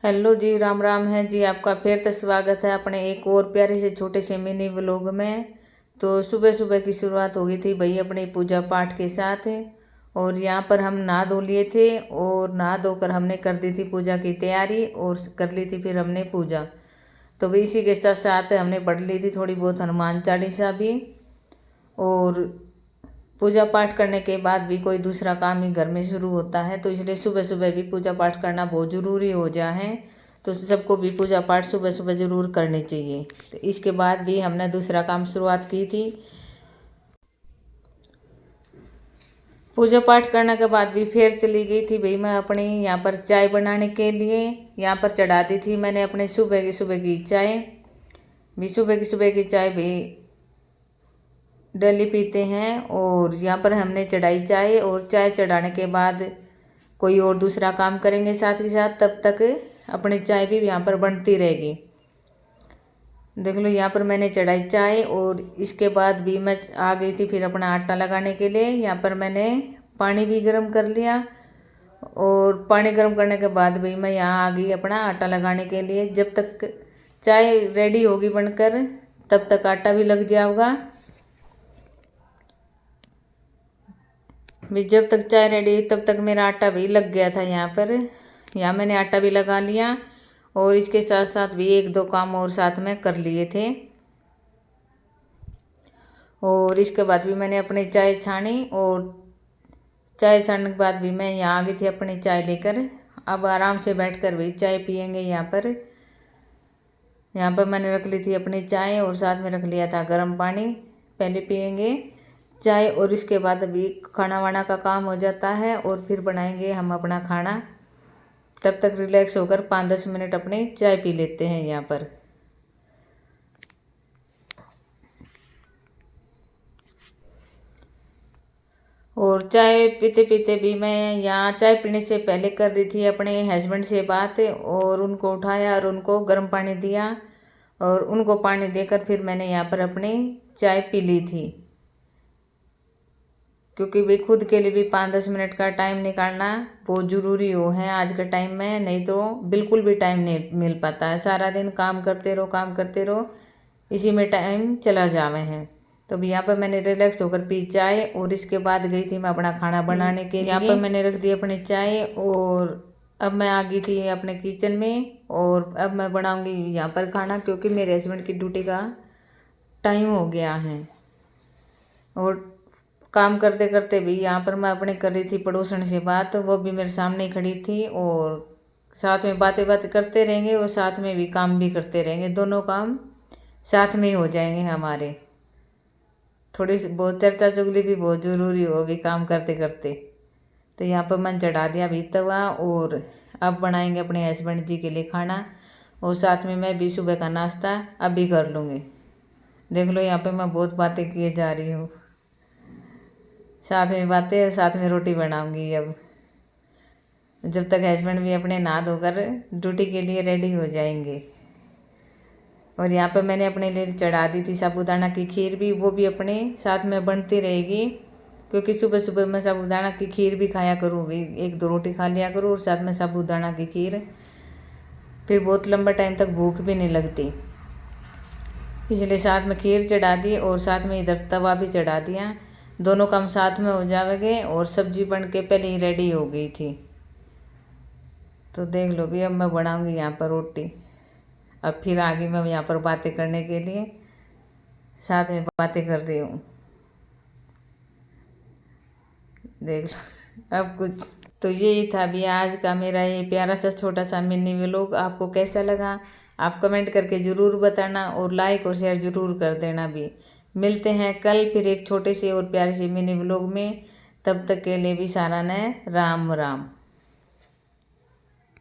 Hello जी, राम राम है जी। आपका फिर से स्वागत है अपने एक और प्यारे से छोटे से मिनी व्लॉग में। तो सुबह सुबह की शुरुआत हो गई थी भाई अपनी पूजा पाठ के साथ। और यहाँ पर हम नहा धो लिए थे और नहा धोकर हमने कर दी थी पूजा की तैयारी और कर ली थी फिर हमने पूजा। तो भी इसी के साथ साथ हमने पढ़ ली थी थोड़ी बहुत हनुमान चालीसा भी। और पूजा पाठ करने के बाद भी कोई दूसरा काम ही घर में शुरू होता है, तो इसलिए सुबह सुबह भी पूजा पाठ करना बहुत ज़रूरी हो जा है। तो सबको भी पूजा पाठ सुबह सुबह ज़रूर करनी चाहिए। तो इसके बाद भी हमने दूसरा काम शुरुआत की थी। पूजा पाठ करने के बाद भी फिर चली गई थी भाई मैं अपनी यहाँ पर चाय बनाने के लिए। यहाँ पर चढ़ा दी थी मैंने अपने सुबह की चाय भी। सुबह की चाय भी डेली पीते हैं। और यहाँ पर हमने चढ़ाई चाय, और चाय चढ़ाने के बाद कोई और दूसरा काम करेंगे साथ के साथ, तब तक अपनी चाय भी यहाँ पर बनती रहेगी। देख लो यहाँ पर मैंने चढ़ाई चाय और इसके बाद भी मैं आ गई थी फिर अपना आटा लगाने के लिए। यहाँ पर मैंने पानी भी गर्म कर लिया और पानी गर्म करने के बाद भी मैं यहाँ आ गई अपना आटा लगाने के लिए। जब तक चाय रेडी होगी बनकर तब तक आटा भी लग जाएगा। भी जब तक चाय रेडी तब तक मेरा आटा भी लग गया था। यहाँ मैंने आटा भी लगा लिया और इसके साथ साथ भी एक दो काम और साथ में कर लिए थे। और इसके बाद भी मैंने अपनी चाय छानी और चाय छानने के बाद भी मैं यहाँ आ गई थी अपनी चाय लेकर। अब आराम से बैठकर भी चाय पियेंगे। यहाँ पर मैंने रख ली थी अपनी चाय और साथ में रख लिया था गर्म पानी। पहले पियेंगे चाय और इसके बाद अभी खाना वाना का काम हो जाता है और फिर बनाएंगे हम अपना खाना। तब तक रिलैक्स होकर 5-10 मिनट अपनी चाय पी लेते हैं यहाँ पर। और चाय पीते पीते भी मैं यहाँ चाय पीने से पहले कर रही थी अपने हस्बैंड से बात, और उनको उठाया और उनको गर्म पानी दिया और उनको पानी देकर फिर मैंने यहाँ पर अपनी चाय पी ली थी। क्योंकि भाई खुद के लिए भी 5-10 मिनट का टाइम निकालना बहुत ज़रूरी हो है आज के टाइम में, नहीं तो बिल्कुल भी टाइम नहीं मिल पाता है। सारा दिन काम करते रहो इसी में टाइम चला जावे हैं। तो भी यहाँ पर मैंने रिलैक्स होकर पी चाय और इसके बाद गई थी मैं अपना खाना बनाने के लिए। यहाँ पर मैंने रख दी अपनी चाय और अब मैं आ गई थी अपने किचन में और अब मैं बनाऊँगी यहाँ पर खाना, क्योंकि मेरे हस्बैंड की ड्यूटी का टाइम हो गया है। और काम करते करते भी यहाँ पर मैं अपने कर रही थी पड़ोसन से बात, वो भी मेरे सामने खड़ी थी और साथ में बातें करते रहेंगे और साथ में भी काम भी करते रहेंगे। दोनों काम साथ में ही हो जाएंगे हमारे। थोड़ी बहुत चर्चा चुगली भी बहुत ज़रूरी हो भी काम करते करते। तो यहाँ पर मैंने चढ़ा दिया भी तवा और अब बनाएंगे अपने हस्बैंड जी के लिए खाना, और साथ में मैं भी सुबह का नाश्ता अभी कर लूँगी। देख लो यहाँ पे मैं बहुत बातें किए जा रही हूँ, साथ में बातें साथ में रोटी बनाऊंगी। अब जब तक हस्बैंड भी अपने नहा धोकर ड्यूटी के लिए रेडी हो जाएंगे। और यहाँ पर मैंने अपने लिए चढ़ा दी थी साबूदाना की खीर भी, वो भी अपने साथ में बनती रहेगी। क्योंकि सुबह सुबह मैं साबूदाना की खीर भी खाया करूँ, भी 1-2 रोटी खा लिया करूँ और साथ में साबूदाना की खीर, फिर बहुत लंबा टाइम तक भूख भी नहीं लगती। इसलिए साथ में खीर चढ़ा दी और साथ में इधर तवा भी चढ़ा दिया। दोनों काम साथ में हो जाएंगे और सब्जी बन के पहले ही रेडी हो गई थी। तो देख लो भी अब मैं बनाऊंगी यहाँ पर रोटी। अब फिर आगे मैं यहाँ पर बातें करने के लिए साथ में बातें कर रही हूँ। देख लो अब कुछ तो यही था भी आज का मेरा ये प्यारा सा छोटा सा मिनी व्लॉग। आपको कैसा लगा आप कमेंट करके ज़रूर बताना और लाइक और शेयर ज़रूर कर देना भी। मिलते हैं कल फिर एक छोटे से और प्यारे से मिनी व्लॉग में। तब तक के लिए भी सारा ने राम राम।